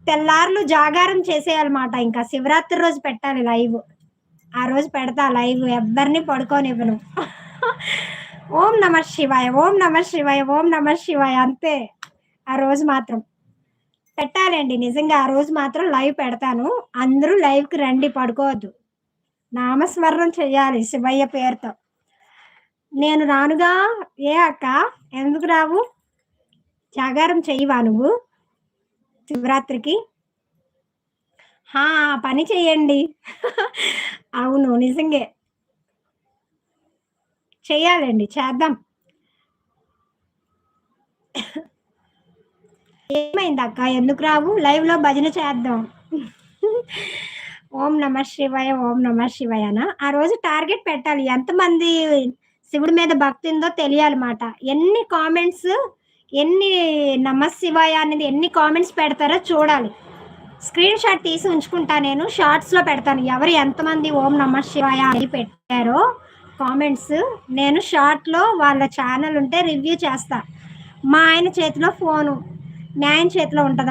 తెల్లార్లు జాగారం చేసేయాలన్నమాట. ఇంకా శివరాత్రి రోజు పెట్టాలి లైవ్. ఆ రోజు పెడతా లైవ్. ఎవ్వరిని పడుకోనివ్వను. ఓం నమః శివాయ, ఓం నమః శివాయ, ఓం నమః శివాయ అంతే. ఆ రోజు మాత్రం పెట్టాలండి. నిజంగా ఆ రోజు మాత్రం లైవ్ పెడతాను. అందరూ లైవ్‌కి రండి, పడుకోవద్దు. నామస్మరణం చేయాలి శివయ్య పేరుతో. నేను రానుగా. ఏ అక్క, ఎందుకు రావు? జాగారం చెయ్యవా నువ్వు శివరాత్రికి? పని చెయ్యండి. అవును, నిజంగే. చెయ్యాలండి, చేద్దాం. ఏమైందక్క, ఎందుకు రావు? లైవ్‌లో భజన చేద్దాం. ఓం నమః శివాయ, ఓం నమః శివాయనా? ఆ రోజు టార్గెట్ పెట్టాలి. ఎంతమంది శివుడి మీద భక్తి ఉందో తెలియాలమాట. ఎన్ని కామెంట్స్, ఎన్ని నమః శివాయ అనేది ఎన్ని కామెంట్స్ పెడతారో చూడాలి. స్క్రీన్ షాట్ తీసి ఉంచుకుంటా, నేను షార్ట్స్‌లో పెడతాను. ఎవరు ఎంతమంది ఓం నమః శివాయ అని పెట్టారో కామెంట్స్, నేను షార్ట్‌లో వాళ్ళ ఛానల్ ఉంటే రివ్యూ చేస్తా. మా ఆయన చేతిలో ఫోను, మీ ఆయన చేతిలో ఉంటదా?